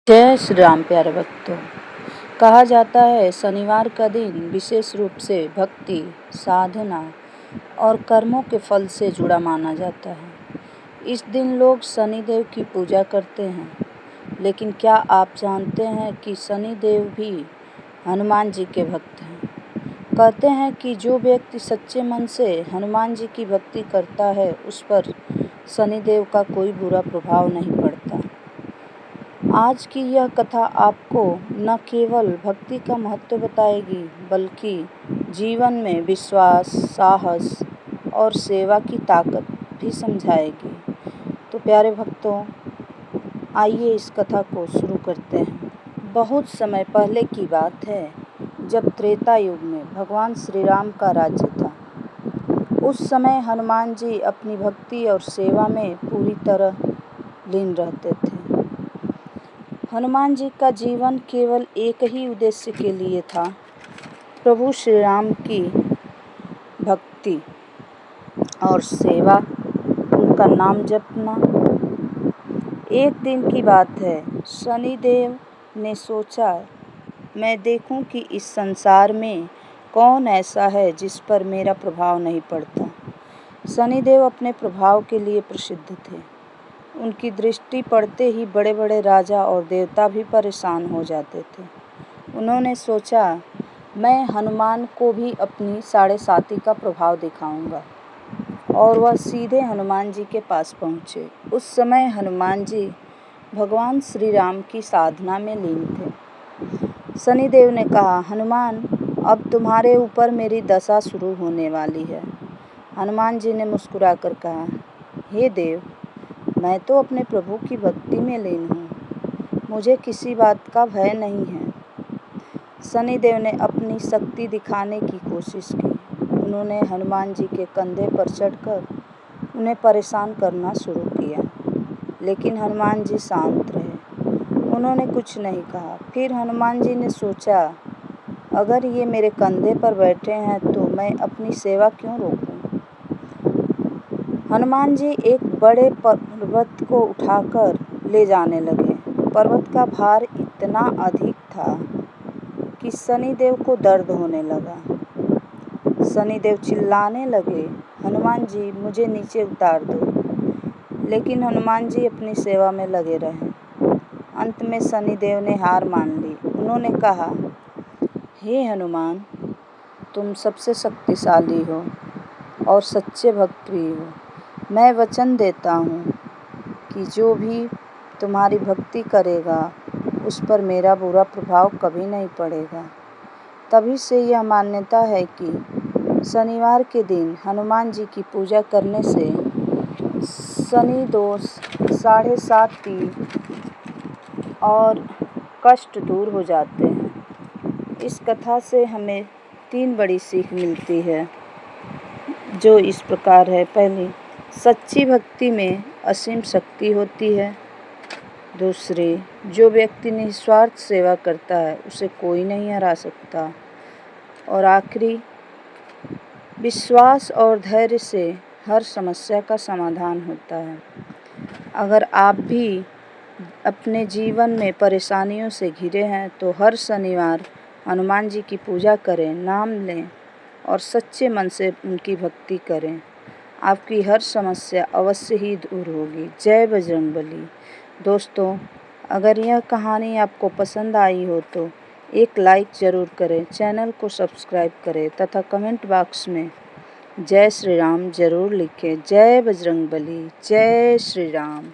जय श्री राम। प्यारे भक्तों, कहा जाता है शनिवार का दिन विशेष रूप से भक्ति, साधना और कर्मों के फल से जुड़ा माना जाता है। इस दिन लोग शनिदेव की पूजा करते हैं, लेकिन क्या आप जानते हैं कि शनिदेव भी हनुमान जी के भक्त हैं। कहते हैं कि जो व्यक्ति सच्चे मन से हनुमान जी की भक्ति करता है, उस पर शनिदेव का कोई बुरा प्रभाव नहीं पड़ता। आज की यह कथा आपको न केवल भक्ति का महत्व बताएगी, बल्कि जीवन में विश्वास, साहस और सेवा की ताकत भी समझाएगी। तो प्यारे भक्तों, आइए इस कथा को शुरू करते हैं। बहुत समय पहले की बात है, जब त्रेता युग में भगवान श्री राम का राज्य था। उस समय हनुमान जी अपनी भक्ति और सेवा में पूरी तरह लीन रहते थे। हनुमान जी का जीवन केवल एक ही उद्देश्य के लिए था, प्रभु श्री राम की भक्ति और सेवा, उनका नाम जपना। एक दिन की बात है, शनिदेव ने सोचा, मैं देखूं कि इस संसार में कौन ऐसा है जिस पर मेरा प्रभाव नहीं पड़ता। शनिदेव अपने प्रभाव के लिए प्रसिद्ध थे। उनकी दृष्टि पड़ते ही बड़े बड़े राजा और देवता भी परेशान हो जाते थे। उन्होंने सोचा, मैं हनुमान को भी अपनी 7.5 का प्रभाव दिखाऊंगा, और वह सीधे हनुमान जी के पास पहुँचे। उस समय हनुमान जी भगवान श्री राम की साधना में लीन थे। शनिदेव ने कहा, हनुमान, अब तुम्हारे ऊपर मेरी दशा शुरू होने वाली है। हनुमान जी ने मुस्कुराकर कहा, हे देव, मैं तो अपने प्रभु की भक्ति में लीन हूँ, मुझे किसी बात का भय नहीं है। शनिदेव ने अपनी शक्ति दिखाने की कोशिश की। उन्होंने हनुमान जी के कंधे पर चढ़कर उन्हें परेशान करना शुरू किया, लेकिन हनुमान जी शांत रहे। उन्होंने कुछ नहीं कहा। फिर हनुमान जी ने सोचा, अगर ये मेरे कंधे पर बैठे हैं तो मैं अपनी सेवा क्यों रोकूं। हनुमान जी एक बड़े पर्वत को उठाकर ले जाने लगे। पर्वत का भार इतना अधिक था कि शनिदेव को दर्द होने लगा। शनिदेव चिल्लाने लगे, हनुमान जी, मुझे नीचे उतार दो। लेकिन हनुमान जी अपनी सेवा में लगे रहे। अंत में शनिदेव ने हार मान ली। उन्होंने कहा, हे हनुमान, तुम सबसे शक्तिशाली हो और सच्चे भक्त भी हो। मैं वचन देता हूँ कि जो भी तुम्हारी भक्ति करेगा, उस पर मेरा बुरा प्रभाव कभी नहीं पड़ेगा। तभी से यह मान्यता है कि शनिवार के दिन हनुमान जी की पूजा करने से शनि दोष, 7.5 और कष्ट दूर हो जाते हैं। इस कथा से हमें 3 बड़ी सीख मिलती है, जो इस प्रकार है। पहली, सच्ची भक्ति में असीम शक्ति होती है। दूसरी, जो व्यक्ति निस्वार्थ सेवा करता है, उसे कोई नहीं हरा सकता। और आखिरी, विश्वास और धैर्य से हर समस्या का समाधान होता है। अगर आप भी अपने जीवन में परेशानियों से घिरे हैं, तो हर शनिवार हनुमान जी की पूजा करें, नाम लें और सच्चे मन से उनकी भक्ति करें। आपकी हर समस्या अवश्य ही दूर होगी। जय बजरंगबली। दोस्तों, अगर यह कहानी आपको पसंद आई हो तो एक लाइक ज़रूर करें, चैनल को सब्सक्राइब करें तथा कमेंट बॉक्स में जय श्री राम ज़रूर लिखें। जय बजरंगबली। जय श्री राम।